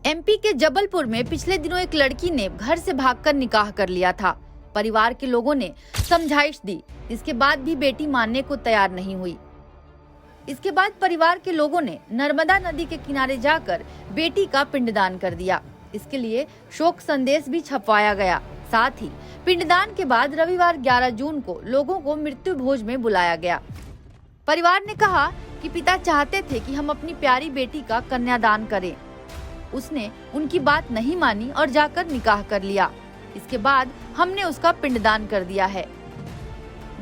MP के जबलपुर में पिछले दिनों एक लड़की ने घर से भागकर निकाह कर लिया था। परिवार के लोगों ने समझाइश दी, इसके बाद भी बेटी मानने को तैयार नहीं हुई। इसके बाद परिवार के लोगों ने नर्मदा नदी के किनारे जाकर बेटी का पिंडदान कर दिया। इसके लिए शोक संदेश भी छपवाया गया। साथ ही पिंडदान के बाद रविवार 11 जून को लोगों को मृत्यु भोज में बुलाया गया। परिवार ने कहा कि पिता चाहते थे कि हम अपनी प्यारी बेटी का कन्यादान करें। उसने उनकी बात नहीं मानी और जाकर निकाह कर लिया। इसके बाद हमने उसका पिंडदान कर दिया है।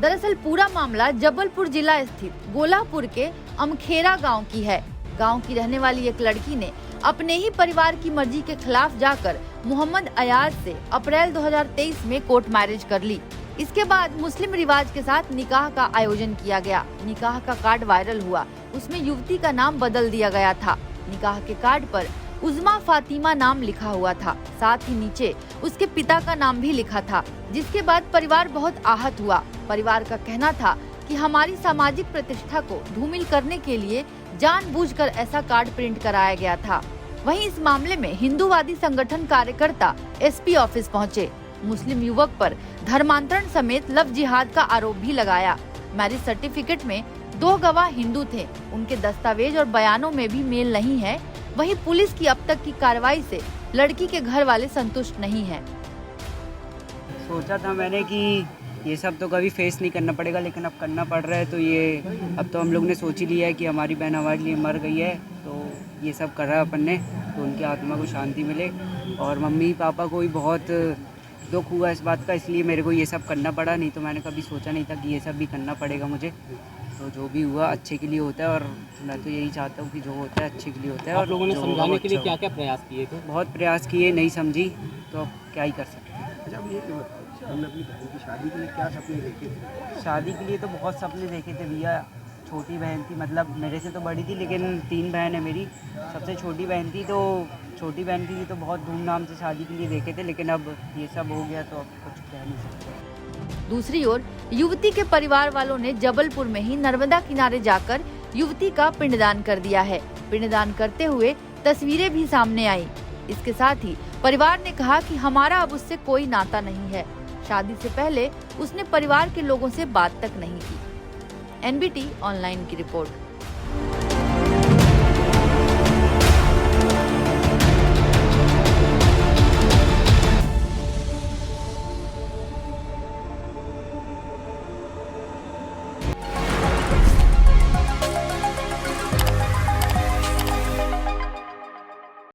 दरअसल पूरा मामला जबलपुर जिला स्थित गोलापुर के अमखेरा गांव की है। गांव की रहने वाली एक लड़की ने अपने ही परिवार की मर्जी के खिलाफ जाकर मोहम्मद अयाज से अप्रैल 2023 में कोर्ट मैरिज कर ली। इसके बाद मुस्लिम रिवाज के साथ निकाह का आयोजन किया गया। निकाह का कार्ड वायरल हुआ। उसमें युवती का नाम बदल दिया गया था। निकाह के कार्ड पर उज़्मा फातिमा नाम लिखा हुआ था। साथ ही नीचे उसके पिता का नाम भी लिखा था, जिसके बाद परिवार बहुत आहत हुआ। परिवार का कहना था कि हमारी सामाजिक प्रतिष्ठा को धूमिल करने के लिए जानबूझकर ऐसा कार्ड प्रिंट कराया गया था। वहीं इस मामले में हिंदूवादी संगठन कार्यकर्ता एसपी ऑफिस पहुंचे। मुस्लिम युवक पर धर्मांतरण समेत लव जिहाद का आरोप भी लगाया। मैरिज सर्टिफिकेट में 2 गवाह हिंदू थे। उनके दस्तावेज और बयानों में भी मेल नहीं है। वहीं पुलिस की अब तक की कार्रवाई से लड़की के घर वाले संतुष्ट नहीं हैं। सोचा था मैंने कि ये सब तो कभी फेस नहीं करना पड़ेगा, लेकिन अब करना पड़ रहा है। तो ये अब तो हम लोग ने सोच ही लिया है कि हमारी बहन हमारे लिए मर गई है, तो ये सब कर रहा है अपन ने, तो उनकी आत्मा को शांति मिले। और मम्मी पापा को भी बहुत दुख हुआ इस बात का, इसलिए मेरे को ये सब करना पड़ा। नहीं तो मैंने कभी सोचा नहीं था कि ये सब भी करना पड़ेगा मुझे। तो जो भी हुआ अच्छे के लिए होता है, और मैं तो यही चाहता हूँ कि जो होता है अच्छे के लिए होता है। आप लोगों ने समझाने के लिए क्या क्या प्रयास किए थे? बहुत प्रयास किए, नहीं समझी तो अब क्या ही कर सकते हैं। अच्छा, अब ये हमने अपनी बहन की शादी के लिए क्या सपने देखे थे? शादी के लिए तो बहुत सपने देखे थे भैया। छोटी बहन थी, मतलब मेरे से तो बड़ी थी, लेकिन 3 बहन है मेरी। सबसे छोटी बहन थी, तो छोटी बहन की तो बहुत धूमधाम से शादी के लिए देखे थे, लेकिन अब ये सब हो गया तो अब कुछ कह नहीं सकते। दूसरी ओर युवती के परिवार वालों ने जबलपुर में ही नर्मदा किनारे जाकर युवती का पिंडदान कर दिया है। पिंडदान करते हुए तस्वीरें भी सामने आई। इसके साथ ही परिवार ने कहा कि हमारा अब उससे कोई नाता नहीं है। शादी से पहले उसने परिवार के लोगों से बात तक नहीं की। एनबीटी ऑनलाइन की रिपोर्ट।